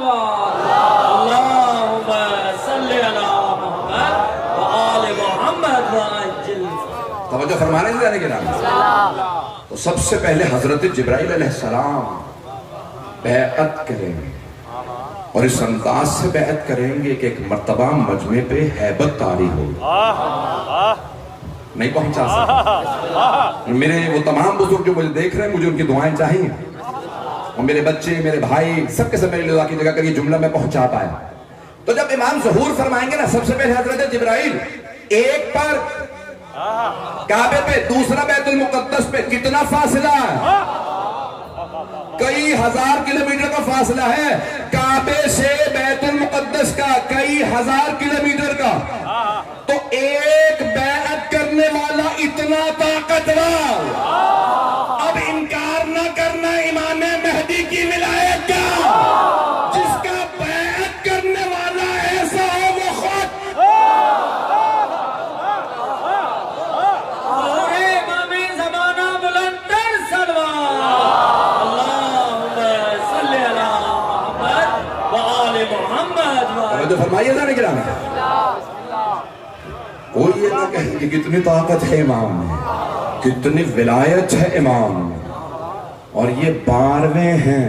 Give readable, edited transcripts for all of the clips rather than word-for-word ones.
صلوات اللہم صلی علی محمد و آل محمد و عجل توجہ فرمانے سے جانے کے نام تو سب سے پہلے حضرت جبرائیل علیہ السلام بیعت کریں گے اور اس انداز سے بیعت کریں گے کہ ایک مرتبہ مجمع پہ ہیبت طاری ہو نہیں پہنچا سکتا میرے وہ تمام بزرگ جو مجھے دیکھ رہے ہیں مجھے ان کی دعائیں چاہیے اور میرے بچے میرے بھائی سب کے سب میرے لئے دعا کی جگہ کر یہ جملہ میں پہنچا پایا تو جب امام ظہور فرمائیں گے نا سب سے پہلے حضرت جبرائیل ایک پر کعبے پہ دوسرا بیت المقدس پہ کتنا فاصلہ ہے کئی ہزار کلومیٹر کا فاصلہ ہے کعبے سے بیت المقدس کا کئی ہزار کلومیٹر کا تو ایک بیعت کرنے والا اتنا طاقتور اب انکار نہ کرنا امام مہدی کی ولایت کا جس کا بیعت کرنے والا ایسا ہو وہ خود امام زمانہ بلندر صلوات اللہم صلی علی محمد و آل محمد توجہ فرمائیے ذرا کرام کوئی یہ نہ کہے کہ کتنی طاقت ہے امام میں کتنی ولایت ہے امام میں اور یہ 12ویں ہیں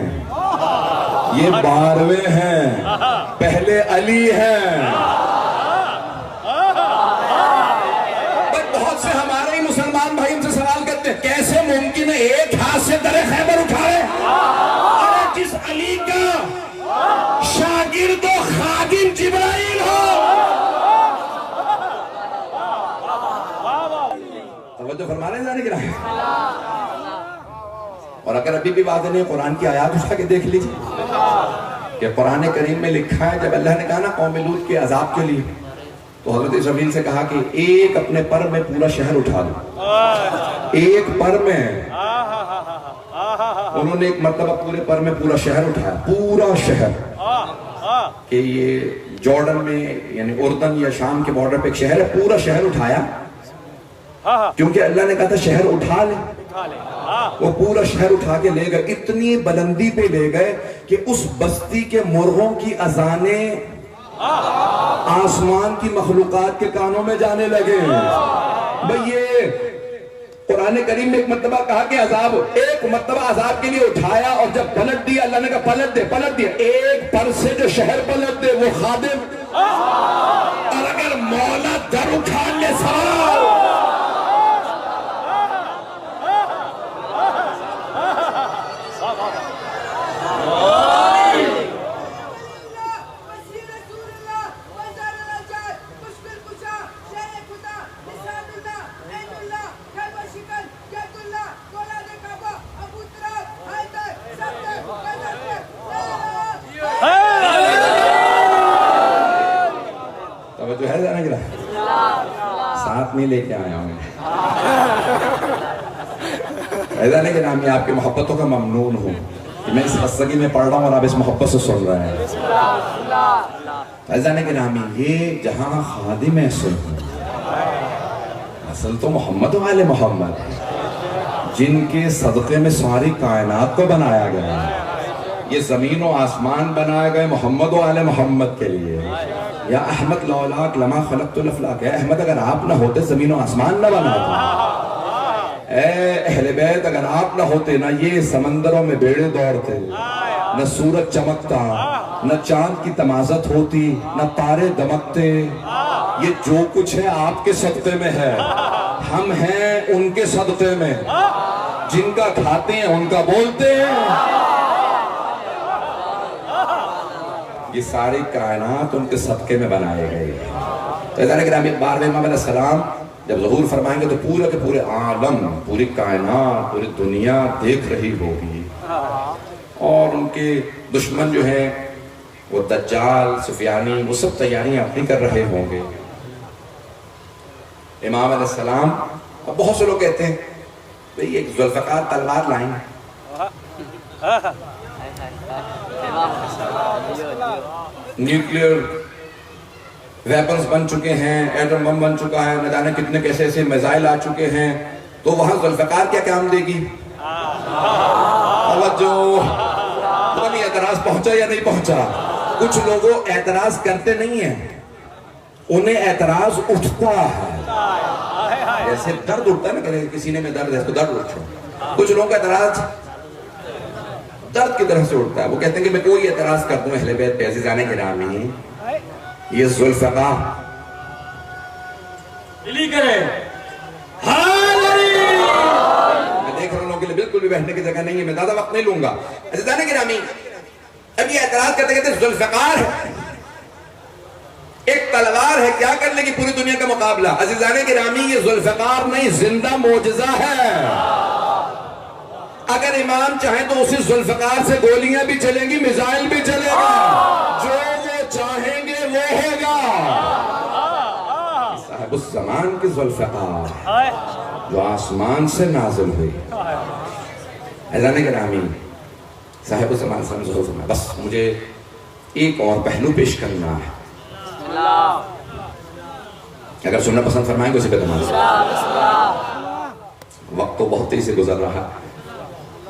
یہ 12ویں ہیں پہلے علی ہیں بہت سے ہمارے ہی مسلمان بھائی ان سے سوال کرتے ہیں کیسے ممکن ہے ایک ہاتھ سے در خیبر اٹھائے اور جس علی کا شاگرد و خادم جبرائیل ہو توجہ فرما رہے ہیں جانے کی راہ اور اگر ابھی بھی بات نہیں قرآن کی آیات اٹھا کے دیکھ لیجئے کہ قرآن کریم میں لکھا ہے جب اللہ نے کہا نا قوم لوط کے عذاب کے لیے تو حضرت اسرافیل سے کہا کہ ایک اپنے پر میں پورا شہر اٹھا دو ایک پر میں انہوں نے ایک مرتبہ پورے پر میں پورا شہر اٹھایا پورا شہر کہ یہ جارڈن میں یعنی اردن یا شام کے بارڈر پہ ایک شہر ہے پورا شہر اٹھایا کیونکہ اللہ نے کہا تھا شہر اٹھا لے وہ پورا شہر اٹھا کے لے گئے اتنی بلندی پہ لے گئے کہ اس بستی کے مرغوں کی اذانیں آسمان کی مخلوقات کے کانوں میں جانے لگے بھئی یہ قرآن کریم میں ایک مرتبہ کہا کہ عذاب ایک مرتبہ عذاب کے لیے اٹھایا اور جب پلٹ دیا اللہ نے کہا پلٹ دیا ایک پر سے جو شہر پلٹ دے وہ خادم اور اگر مولا در اٹھا لے سوال توجہ ہے جانا گرا ساتھ نہیں لے کے آیا ہوں ایسا نہیں کہ نام میں آپ کی محبتوں کا ممنون ہوں کہ میں اس خستگی میں پڑھ رہا ہوں اور آپ اس محبت سے سن رہے ہیں ایسا نہیں کہ نام یہ جہاں خادم ایسے ہوں اصل تو محمد و آل محمد جن کے صدقے میں ساری کائنات کو بنایا گیا ہے یہ زمین و آسمان بنائے گئے محمد و آل محمد کے لیے یا احمد لولاک لما خلقت الافلاک اے احمد اگر آپ نہ ہوتے زمین و آسمان نہ بناتا اے اہل بیت اگر آپ نہ ہوتے نہ یہ سمندروں میں بیڑے دوڑتے نہ سورج چمکتا نہ چاند کی تمازت ہوتی نہ تارے دمکتے یہ جو کچھ ہے آپ کے صدقے میں ہے ہم ہیں ان کے صدقے میں جن کا کھاتے ہیں ان کا بولتے ہیں یہ ساری کائنات ان کے صدقے میں بنائے گئے تو ایسا ہے کہ بار میں امام علیہ السلام جب ظہور فرمائیں گے تو پورے کے پورے عالم پوری کائنات پوری دنیا دیکھ رہی ہوگی اور ان کے دشمن جو ہیں وہ دجال سفیانی وہ سب تیاریاں اپنی کر رہے ہوں گے امام علیہ السلام اب بہت سے لوگ کہتے ہیں بھئی ایک ذوالفقار تلوار لائیں نیوکلیئر ویپنز بن چکے ہیں ایٹم بم بن چکا ہے نہ جانے کتنے کیسے ایسے میزائل آ چکے ہیں تو وہاں ذوالفقار کیا کام دے گی توجہ نہیں اعتراض پہنچا یا نہیں پہنچا؟ کچھ لوگوں اعتراض کرتے نہیں ہیں، انہیں اعتراض اٹھتا ہے، جیسے درد اٹھتا ہے نا، کہ کسی نے میں درد ہے تو درد اٹھتا، کچھ لوگوں کا اعتراض درد کی طرح سے اٹھتا ہے، وہ کہتے ہیں کہ میں کوئی اعتراض کر دوں اہل بیت پہ، عزیزان گرامی یہ ذوالفقار علی کرے میں دیکھ رہا ہوں کہ بالکل بھی بیٹھنے کی جگہ نہیں ہے، میں زیادہ وقت نہیں لوں گا۔ عزیزان گرامی اب یہ اعتراض کرتے کہتے ذوالفقار ہے، ایک تلوار ہے، کیا کر لے گی پوری دنیا کا مقابلہ؟ عزیزان گرامی یہ ذوالفقار نہیں، زندہ معجزہ ہے۔ اگر امام چاہیں تو اسی ذوالفقار سے گولیاں بھی چلیں گی، میزائل بھی چلے گا، جو وہ چاہیں گے وہ ہوگا۔ صاحب الزمان کی ذوالفقار جو آسمان سے نازل ہوئی، عزیزان گرامی صاحب الزمان سے ظہور فرمائے۔ بس مجھے ایک اور پہلو پیش کرنا ہے، اگر سننا پسند فرمائیں گے اسی پہ تمام وقت تو بہت تیزی سے گزر رہا۔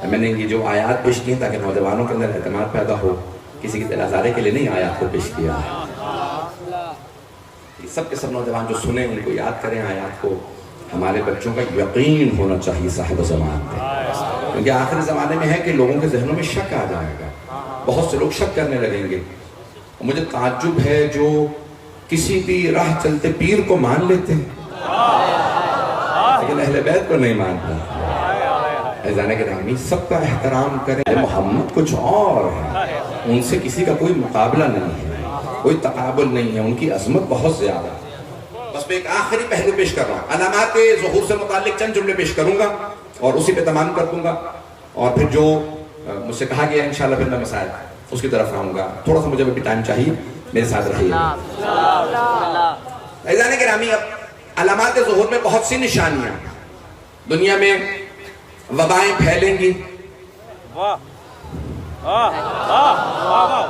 میں نے یہ جو آیات پیش کی ہیں تاکہ نوجوانوں کے اندر اعتماد پیدا ہو، کسی کی دل آزاری کے لیے نہیں آیات کو پیش کیا ہے۔ یہ سب کے سب نوجوان جو سنیں ان کو یاد کریں آیات کو، ہمارے بچوں کا یقین ہونا چاہیے صاحب زمان پہ، کیونکہ آخری زمانے میں ہے کہ لوگوں کے ذہنوں میں شک آ جائے گا، بہت سے لوگ شک کرنے لگیں گے۔ مجھے تعجب ہے جو کسی بھی راہ چلتے پیر کو مان لیتے ہیں لیکن اہل بیت کو نہیں مانتا۔ عزیزان گرامی سب کا احترام کریں، محمد کچھ اور ہے، ان سے کسی کا کوئی مقابلہ نہیں ہے، کوئی تقابل نہیں ہے، ان کی عظمت بہت زیادہ ہے۔ بس میں ایک آخری پہلو پیش کر رہا ہوں، علامات ظہور سے متعلق چند جملے پیش کروں گا اور اسی پہ تمام کر دوں گا، اور پھر جو مجھ سے کہا گیا انشاءاللہ پھر میں مسائل اس کی طرف آؤں گا۔ تھوڑا سا مجھے بھی ٹائم چاہیے، میرے ساتھ رہیے۔ عزیزان گرامی اب علامات ظہور میں بہت سی نشانیاں، دنیا میں وبائیں پھیلیں گی،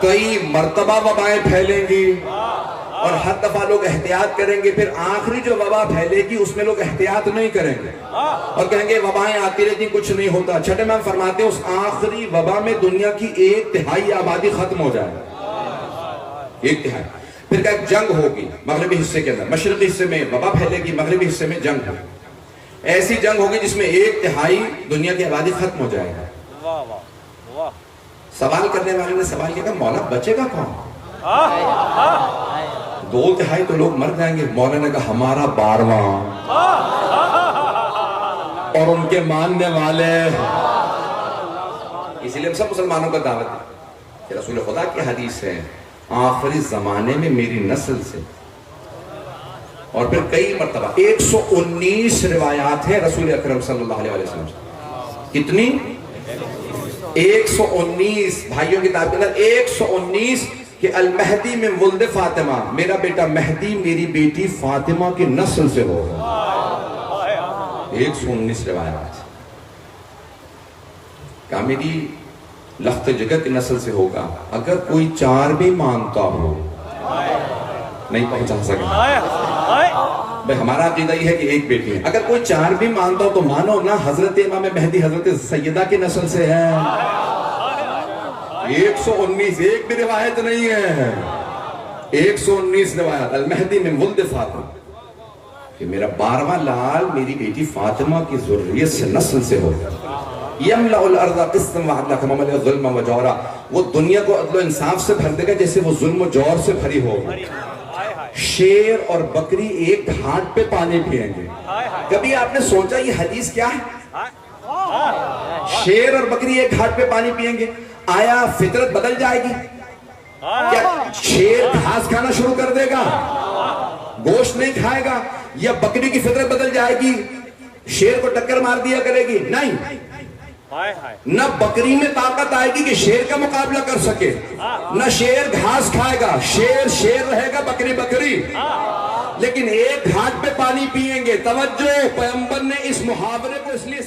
کئی مرتبہ وبائیں پھیلیں گی، اور ہر دفعہ لوگ احتیاط کریں گے، پھر آخری جو وبا پھیلے گی اس میں لوگ احتیاط نہیں کریں گے اور کہیں گے وبائیں آتی رہتی کچھ نہیں ہوتا۔ چھٹے امام فرماتے ہیں اس آخری وبا میں دنیا کی 1/3 آبادی ختم ہو جائے گا، 1/3۔ پھر کہ جنگ ہوگی مغربی حصے کے اندر، مشرقی حصے میں وبا پھیلے گی، مغربی حصے میں جنگ ہوگی، ایسی جنگ ہوگی جس میں 1/3 دنیا کی آبادی ختم ہو جائے گا۔ سوال کرنے والے نے سوال کیا کہ مولا بچے گا کون؟ 2/3 تو لوگ مر جائیں گے۔ مولا نے کہا ہمارا 12واں اور ان کے ماننے والے۔ اسی لیے ہم سب مسلمانوں کا دعوت ہے کہ رسول خدا کی حدیث ہے آخری زمانے میں میری نسل سے، اور پھر کئی مرتبہ 119 روایات ہیں رسول اکرم صلی اللہ علیہ وسلم سے۔ کتنی؟ 119 بھائیوں کی تعداد کے اندر 119 کہ المہدی میں ولد فاطمہ، میرا بیٹا مہدی میری بیٹی فاطمہ کی نسل سے ہوگا۔ 119 روایات کہا میری لخت جگر کی نسل سے ہوگا۔ اگر کوئی 4 بھی مانتا ہو نہیں پہنچا سکتا، بھئی ہمارا عقیدہ یہ ہے کہ ایک بیٹی ہے، اگر کوئی 4 بھی مانتا ہو تو مانو نا حضرت امام مہدی حضرت سیدہ کی نسل سے ہے۔ 119 ایک بھی روایت نہیں ہے، 119 روایت المہدی من ولد فاطمہ کہ میرا 12واں لال میری بیٹی فاطمہ کی ذریت سے نسل سے ہوگا۔ یملأ الارض قسطا وعدلا کما ملأ ظلما وجورا، وہ دنیا کو عدل و انصاف سے بھر دے گا جیسے وہ ظلم و جور سے بھری ہوگی۔ شیر اور بکری ایک گھاٹ پہ پانی پئیں گے۔ کبھی آپ نے سوچا یہ حدیث کیا ہے؟ شیر اور بکری ایک گھاٹ پہ پانی پئیں گے، آیا فطرت بدل جائے گی؟ کیا شیر گھاس کھانا شروع کر دے گا، گوشت نہیں کھائے گا؟ یا بکری کی فطرت بدل جائے گی، شیر کو ٹکر مار دیا کرے گی؟ نہیں، نہ بکری میں طاقت آئے گی کہ شیر کا مقابلہ کر سکے، نہ شیر گھاس کھائے گا، شیر شیر رہے گا، بکری بکری، لیکن ایک گھاٹ پہ پانی پئیں گے۔ توجہ، پیغمبر نے اس محاورے کو اس لیے